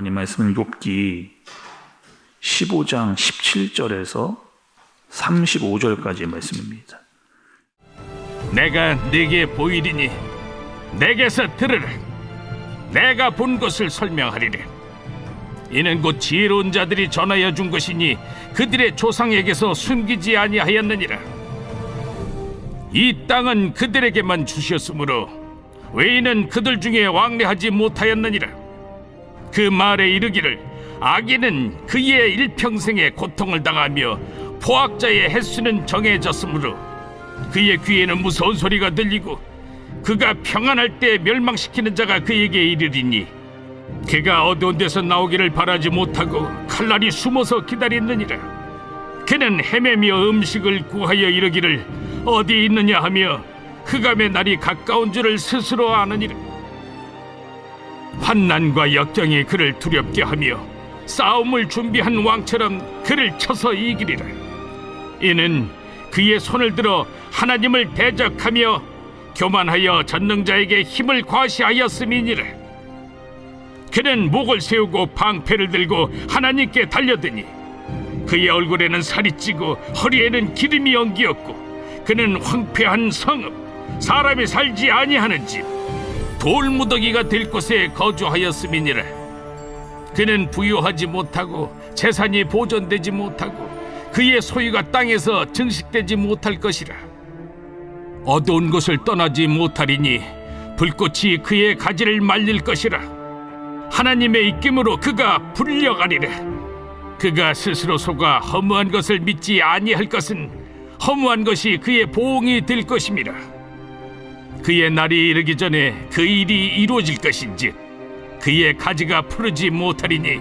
하나님 말씀은 욥기 15장 17절에서 35절까지의 말씀입니다. 내가 네게 보이리니 내게서 들으라. 내가 본 것을 설명하리라. 이는 곧 지혜로운 자들이 전하여 준 것이니 그들의 조상에게서 숨기지 아니하였느니라. 이 땅은 그들에게만 주셨으므로 외인은 그들 중에 왕래하지 못하였느니라. 그 말에 이르기를 악인은 그의 일평생에 고통을 당하며 포악자의 횟수는 정해졌으므로 그의 귀에는 무서운 소리가 들리고 그가 평안할 때 멸망시키는 자가 그에게 이르리니 그가 어두운 데서 나오기를 바라지 못하고 칼날이 숨어서 기다렸느니라. 그는 헤매며 음식을 구하여 이르기를 어디 있느냐 하며 흑암의 날이 가까운 줄을 스스로 아느니라. 환난과 역경이 그를 두렵게 하며 싸움을 준비한 왕처럼 그를 쳐서 이기리라. 이는 그의 손을 들어 하나님을 대적하며 교만하여 전능자에게 힘을 과시하였음이니라. 그는 목을 세우고 방패를 들고 하나님께 달려드니 그의 얼굴에는 살이 찌고 허리에는 기름이 엉기었고 그는 황폐한 성읍, 사람이 살지 아니하는 집, 돌무더기가 될 곳에 거주하였음이니라. 그는 부유하지 못하고 재산이 보존되지 못하고 그의 소유가 땅에서 증식되지 못할 것이라. 어두운 곳을 떠나지 못하리니 불꽃이 그의 가지를 말릴 것이라. 하나님의 입김으로 그가 불려가리라. 그가 스스로 속아 허무한 것을 믿지 아니할 것은 허무한 것이 그의 보응이 될 것임이라. 그의 날이 이르기 전에 그 일이 이루어질 것인즉 그의 가지가 푸르지 못하리니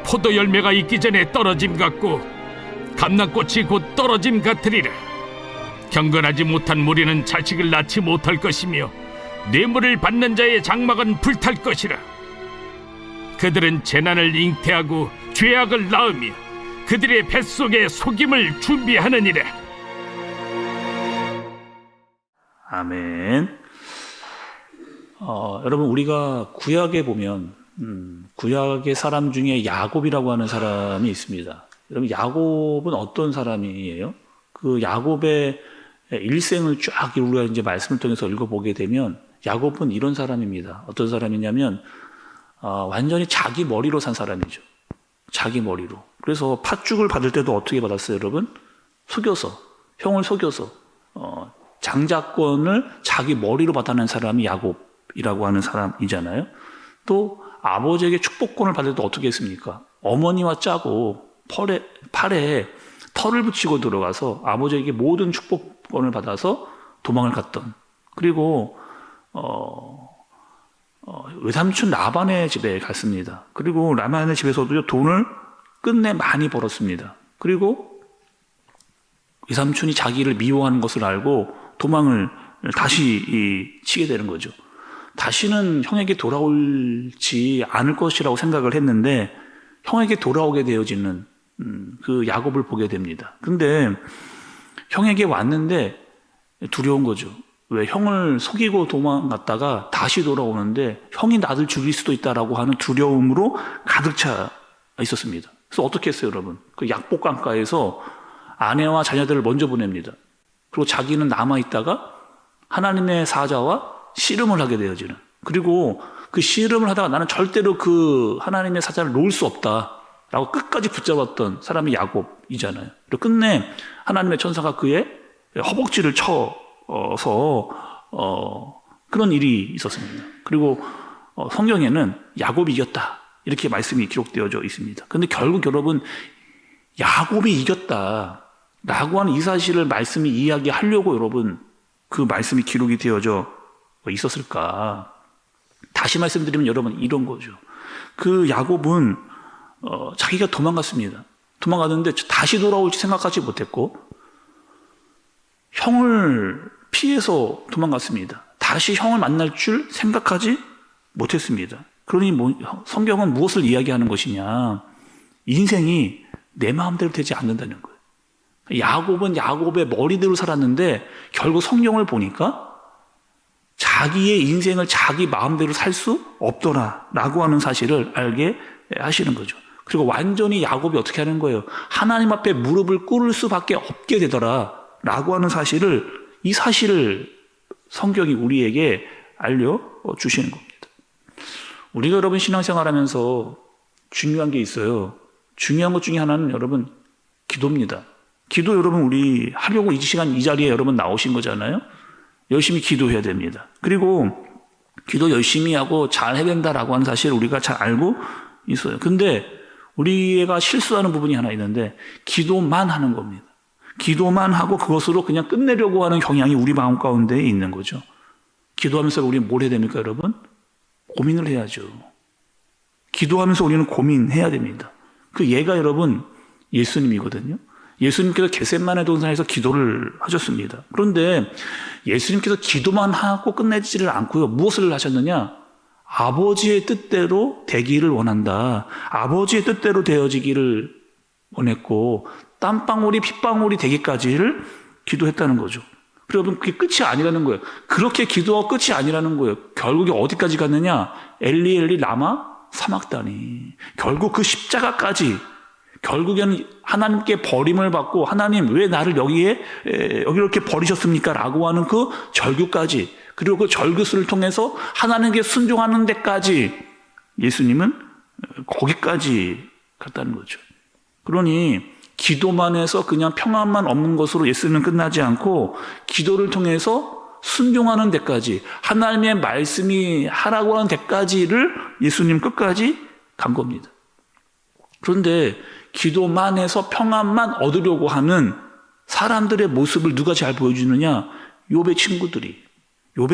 포도 열매가 있기 전에 떨어짐 같고 감람꽃이 곧 떨어짐 같으리라. 경건하지 못한 무리는 자식을 낳지 못할 것이며 뇌물을 받는 자의 장막은 불탈 것이라. 그들은 재난을 잉태하고 죄악을 낳으며 그들의 뱃속에 속임을 준비하느니라. 아멘. 여러분, 우리가 구약에 보면 구약의 사람 중에 야곱이라고 하는 사람이 있습니다. 여러분, 야곱은 어떤 사람이에요? 그 야곱의 일생을 쫙 우리가 이제 말씀을 통해서 읽어보게 되면 야곱은 이런 사람입니다. 어떤 사람이냐면 완전히 자기 머리로 산 사람이죠. 자기 머리로. 그래서 팥죽을 받을 때도 어떻게 받았어요, 여러분? 속여서, 형을 속여서 장자권을 자기 머리로 받아낸 사람이 야곱이라고 하는 사람이잖아요. 또 아버지에게 축복권을 받을 때 어떻게 했습니까? 어머니와 짜고 팔에 털을 붙이고 들어가서 아버지에게 모든 축복권을 받아서 도망을 갔던, 그리고 외삼촌 라반의 집에 갔습니다. 그리고 라반의 집에서도 돈을 끝내 많이 벌었습니다. 그리고 외삼촌이 자기를 미워하는 것을 알고 도망을 다시 치게 되는 거죠. 다시는 형에게 돌아올지 않을 것이라고 생각을 했는데 형에게 돌아오게 되어지는 그 야곱을 보게 됩니다. 근데 형에게 왔는데 두려운 거죠. 왜? 형을 속이고 도망갔다가 다시 돌아오는데 형이 나를 죽일 수도 있다라고 하는 두려움으로 가득 차 있었습니다. 그래서 어떻게 했어요, 여러분? 그 약복강가에서 아내와 자녀들을 먼저 보냅니다. 그리고 자기는 남아있다가 하나님의 사자와 씨름을 하게 되어지는, 그리고 그 씨름을 하다가 나는 절대로 그 하나님의 사자를 놓을 수 없다라고 끝까지 붙잡았던 사람이 야곱이잖아요. 그리고 끝내 하나님의 천사가 그의 허벅지를 쳐서 그런 일이 있었습니다. 그리고 성경에는 야곱이 이겼다 이렇게 말씀이 기록되어져 있습니다. 그런데 결국 여러분, 야곱이 이겼다라고 하는 이 사실을 말씀이 이야기하려고 여러분 그 말씀이 기록이 되어져 있었을까? 다시 말씀드리면 여러분 이런 거죠. 그 야곱은 자기가 도망갔습니다. 도망갔는데 다시 돌아올지 생각하지 못했고 형을 피해서 도망갔습니다. 다시 형을 만날 줄 생각하지 못했습니다. 그러니 성경은 무엇을 이야기하는 것이냐? 인생이 내 마음대로 되지 않는다는 거예요. 야곱은 야곱의 머리대로 살았는데 결국 성경을 보니까 자기의 인생을 자기 마음대로 살 수 없더라라고 하는 사실을 알게 하시는 거죠. 그리고 완전히 야곱이 어떻게 하는 거예요? 하나님 앞에 무릎을 꿇을 수밖에 없게 되더라 라고 하는 사실을, 이 사실을 성경이 우리에게 알려주시는 겁니다. 우리가 여러분 신앙생활하면서 중요한 게 있어요. 중요한 것 중에 하나는 여러분 기도입니다. 기도 여러분 우리 하려고 이 시간 이 자리에 여러분 나오신 거잖아요. 열심히 기도해야 됩니다. 그리고 기도 열심히 하고 잘 해야 된다라고 하는 사실을 우리가 잘 알고 있어요. 근데 우리가 실수하는 부분이 하나 있는데 기도만 하는 겁니다. 기도만 하고 그것으로 그냥 끝내려고 하는 경향이 우리 마음 가운데 있는 거죠. 기도하면서 우리는 뭘 해야 됩니까, 여러분? 고민을 해야죠. 기도하면서 우리는 고민해야 됩니다. 그 예가 여러분 예수님이거든요. 예수님께서 겟세마네 동산에서 기도를 하셨습니다. 그런데 예수님께서 기도만 하고 끝내지를 않고요. 무엇을 하셨느냐? 아버지의 뜻대로 되기를 원한다. 아버지의 뜻대로 되어지기를 원했고 땀방울이 핏방울이 되기까지를 기도했다는 거죠. 그리고 여러분 그게 끝이 아니라는 거예요. 그렇게 기도가 끝이 아니라는 거예요. 결국에 어디까지 갔느냐? 엘리 엘리 라마 사막다니. 결국 그 십자가까지, 결국에는 하나님께 버림을 받고 하나님 왜 나를 여기 이렇게 버리셨습니까? 라고 하는 그 절규까지, 그리고 그 절규수를 통해서 하나님께 순종하는 데까지 예수님은 거기까지 갔다는 거죠. 그러니 기도만 해서 그냥 평안만 없는 것으로 예수님은 끝나지 않고 기도를 통해서 순종하는 데까지, 하나님의 말씀이 하라고 하는 데까지를 예수님 끝까지 간 겁니다. 그런데 기도만 해서 평안만 얻으려고 하는 사람들의 모습을 누가 잘 보여주느냐? 욥의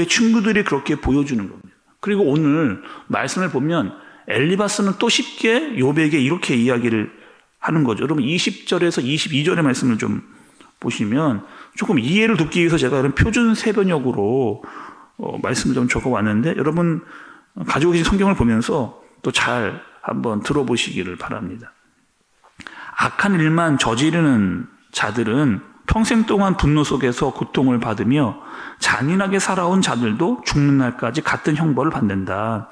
친구들이 그렇게 보여주는 겁니다. 그리고 오늘 말씀을 보면 엘리바스는 또 쉽게 욥에게 이렇게 이야기를 하는 거죠. 여러분 20절에서 22절의 말씀을 좀 보시면 조금 이해를 돕기 위해서 제가 이런 표준 세번역으로 말씀을 좀 적어왔는데 여러분 가지고 계신 성경을 보면서 또 잘 한번 들어보시기를 바랍니다. 악한 일만 저지르는 자들은 평생 동안 분노 속에서 고통을 받으며 잔인하게 살아온 자들도 죽는 날까지 같은 형벌을 받는다.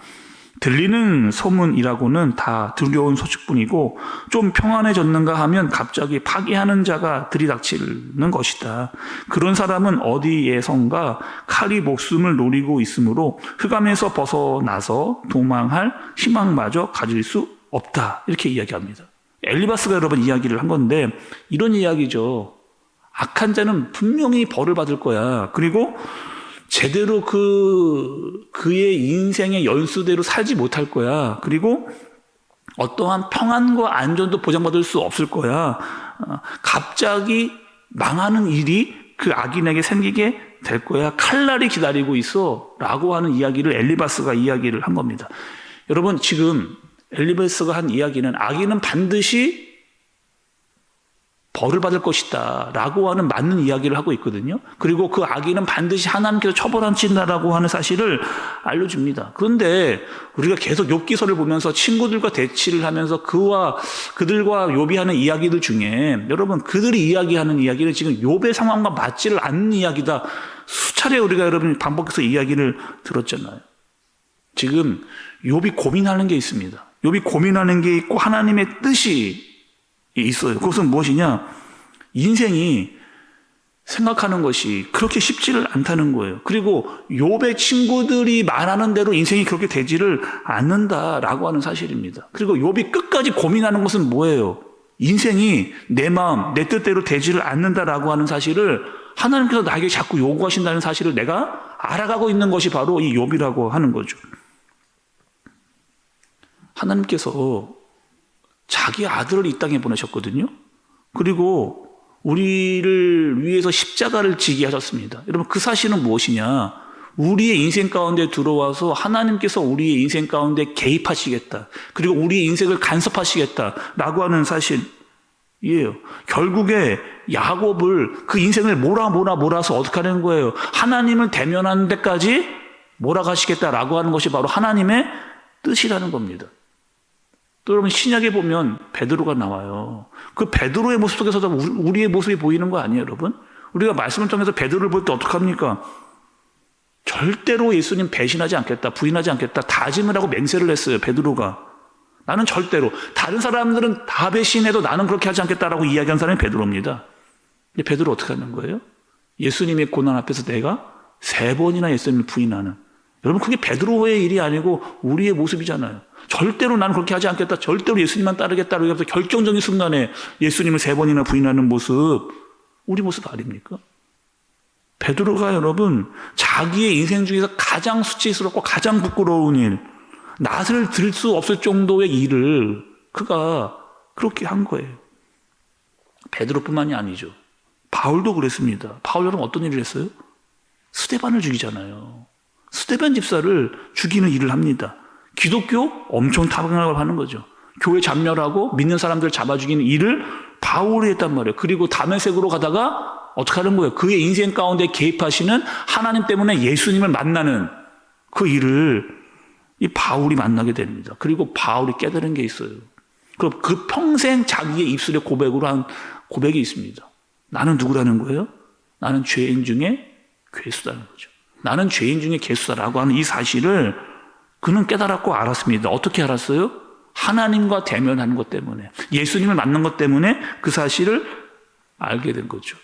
들리는 소문이라고는 다 두려운 소식뿐이고 좀 평안해졌는가 하면 갑자기 파괴하는 자가 들이닥치는 것이다. 그런 사람은 어디에선가 칼이 목숨을 노리고 있으므로 흑암에서 벗어나서 도망할 희망마저 가질 수 없다. 이렇게 이야기합니다. 엘리바스가 여러분 이야기를 한 건데 이런 이야기죠. 악한 자는 분명히 벌을 받을 거야. 그리고 제대로 그의 인생의 연수대로 살지 못할 거야. 그리고 어떠한 평안과 안전도 보장받을 수 없을 거야. 갑자기 망하는 일이 그 악인에게 생기게 될 거야. 칼날이 기다리고 있어. 라고 하는 이야기를 엘리바스가 이야기를 한 겁니다. 여러분 지금 엘리바스가 한 이야기는 악인은 반드시 벌을 받을 것이다 라고 하는 맞는 이야기를 하고 있거든요. 그리고 그 악인은 반드시 하나님께서 처벌하신다라고 하는 사실을 알려줍니다. 그런데 우리가 계속 욥기서를 보면서 친구들과 대치를 하면서 그들과 욥이 하는 이야기들 중에 여러분 그들이 이야기하는 이야기는 지금 욥의 상황과 맞지를 않는 이야기다. 수차례 우리가 여러분 반복해서 이야기를 들었잖아요. 지금 욥이 고민하는 게 있습니다. 욥이 고민하는 게 있고 하나님의 뜻이 있어요. 그것은 무엇이냐? 인생이 생각하는 것이 그렇게 쉽지를 않다는 거예요. 그리고 욥의 친구들이 말하는 대로 인생이 그렇게 되지를 않는다라고 하는 사실입니다. 그리고 욥이 끝까지 고민하는 것은 뭐예요? 인생이 내 마음, 내 뜻대로 되지를 않는다라고 하는 사실을 하나님께서 나에게 자꾸 요구하신다는 사실을 내가 알아가고 있는 것이 바로 이 욥이라고 하는 거죠. 하나님께서 자기 아들을 이 땅에 보내셨거든요. 그리고 우리를 위해서 십자가를 지게 하셨습니다. 여러분 그 사실은 무엇이냐? 우리의 인생 가운데 들어와서 하나님께서 우리의 인생 가운데 개입하시겠다. 그리고 우리의 인생을 간섭하시겠다라고 하는 사실이에요. 결국에 야곱을 그 인생을 몰아서 어떻게 하는 거예요? 하나님을 대면하는 데까지 몰아가시겠다라고 하는 것이 바로 하나님의 뜻이라는 겁니다. 또 여러분 신약에 보면 베드로가 나와요. 그 베드로의 모습 속에서도 우리의 모습이 보이는 거 아니에요, 여러분? 우리가 말씀을 통해서 베드로를 볼 때 어떡합니까? 절대로 예수님 배신하지 않겠다, 부인하지 않겠다, 다짐을 하고 맹세를 했어요, 베드로가. 나는 절대로. 다른 사람들은 다 배신해도 나는 그렇게 하지 않겠다라고 이야기한 사람이 베드로입니다. 근데 베드로 어떻게 하는 거예요? 예수님의 고난 앞에서 내가 3번이나 예수님을 부인하는. 여러분, 그게 베드로의 일이 아니고 우리의 모습이잖아요. 절대로 나는 그렇게 하지 않겠다. 절대로 예수님만 따르겠다라고 하면서 결정적인 순간에 예수님을 3번이나 부인하는 모습, 우리 모습 아닙니까? 베드로가 여러분, 자기의 인생 중에서 가장 수치스럽고 가장 부끄러운 일, 낯을 들 수 없을 정도의 일을 그가 그렇게 한 거예요. 베드로뿐만이 아니죠. 바울도 그랬습니다. 바울 여러분 어떤 일을 했어요? 스데반을 죽이잖아요. 스데반 집사를 죽이는 일을 합니다. 기독교 엄청 타락을 하는 거죠. 교회 잔멸하고 믿는 사람들을 잡아 죽이는 일을 바울이 했단 말이에요. 그리고 다메섹으로 가다가 어떻게 하는 거예요? 그의 인생 가운데 개입하시는 하나님 때문에 예수님을 만나는 그 일을 이 바울이 만나게 됩니다. 그리고 바울이 깨달은 게 있어요. 그럼 그 평생 자기의 입술에 고백으로 한 고백이 있습니다. 나는 누구라는 거예요? 나는 죄인 중에 괴수다는 거죠. 나는 죄인 중에 괴수다라고 하는 이 사실을 그는 깨달았고 알았습니다. 어떻게 알았어요? 하나님과 대면하는 것 때문에, 예수님을 만난 것 때문에 그 사실을 알게 된 거죠.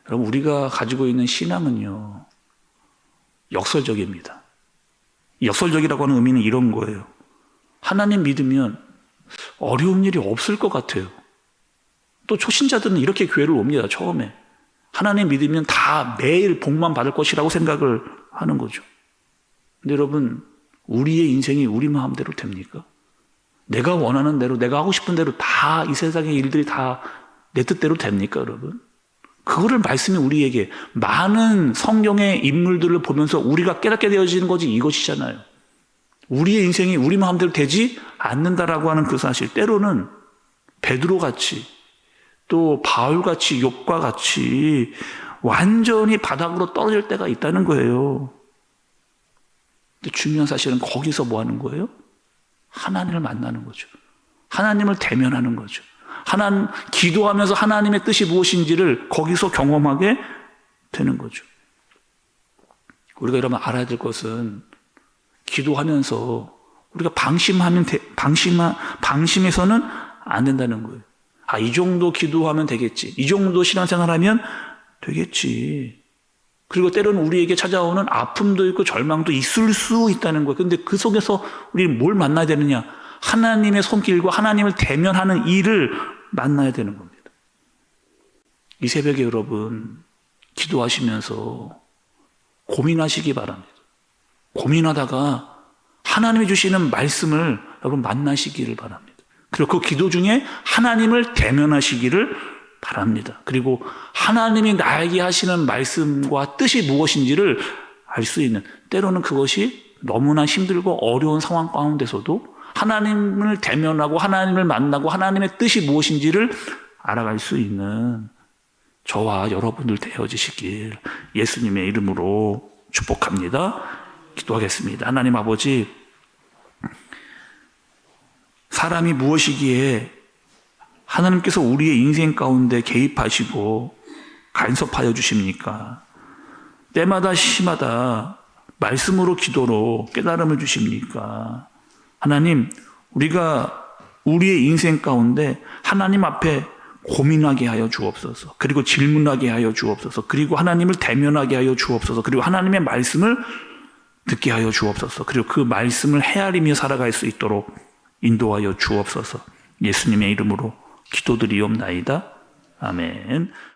여러분, 우리가 가지고 있는 신앙은요, 역설적입니다. 역설적이라고 하는 의미는 이런 거예요. 하나님 믿으면 어려운 일이 없을 것 같아요. 또 초신자들은 이렇게 교회를 옵니다. 처음에 하나님 믿으면 다 매일 복만 받을 것이라고 생각을 하는 거죠. 근데 여러분, 우리의 인생이 우리 마음대로 됩니까? 내가 원하는 대로, 내가 하고 싶은 대로 다 이 세상의 일들이 다 내 뜻대로 됩니까, 여러분? 그거를 말씀이 우리에게, 많은 성경의 인물들을 보면서 우리가 깨닫게 되어지는 것이 이것이잖아요. 우리의 인생이 우리 마음대로 되지 않는다라고 하는 그 사실, 때로는 베드로같이 또 바울같이 욥과 같이 완전히 바닥으로 떨어질 때가 있다는 거예요. 근데 중요한 사실은 거기서 뭐 하는 거예요? 하나님을 만나는 거죠. 하나님을 대면하는 거죠. 기도하면서 하나님의 뜻이 무엇인지를 거기서 경험하게 되는 거죠. 우리가 여러분 알아야 될 것은, 기도하면서 우리가 방심해서는 안 된다는 거예요. 이 정도 기도하면 되겠지. 이 정도 신앙생활하면 되겠지. 그리고 때로는 우리에게 찾아오는 아픔도 있고 절망도 있을 수 있다는 거예요. 그런데 그 속에서 우리는 뭘 만나야 되느냐? 하나님의 손길과 하나님을 대면하는 일을 만나야 되는 겁니다. 이 새벽에 여러분, 기도하시면서 고민하시기 바랍니다. 고민하다가 하나님이 주시는 말씀을 여러분 만나시기를 바랍니다. 그리고 그 기도 중에 하나님을 대면하시기를 바랍니다. 그리고 하나님이 나에게 하시는 말씀과 뜻이 무엇인지를 알 수 있는, 때로는 그것이 너무나 힘들고 어려운 상황 가운데서도 하나님을 대면하고 하나님을 만나고 하나님의 뜻이 무엇인지를 알아갈 수 있는 저와 여러분들 되어지시길 예수님의 이름으로 축복합니다. 기도하겠습니다. 하나님 아버지, 사람이 무엇이기에 하나님께서 우리의 인생 가운데 개입하시고 간섭하여 주십니까? 때마다 시마다 말씀으로 기도로 깨달음을 주십니까? 하나님, 우리가 우리의 인생 가운데 하나님 앞에 고민하게 하여 주옵소서. 그리고 질문하게 하여 주옵소서. 그리고 하나님을 대면하게 하여 주옵소서. 그리고 하나님의 말씀을 듣게 하여 주옵소서. 그리고 그 말씀을 헤아리며 살아갈 수 있도록 인도하여 주옵소서. 예수님의 이름으로 기도드리옵나이다. 아멘.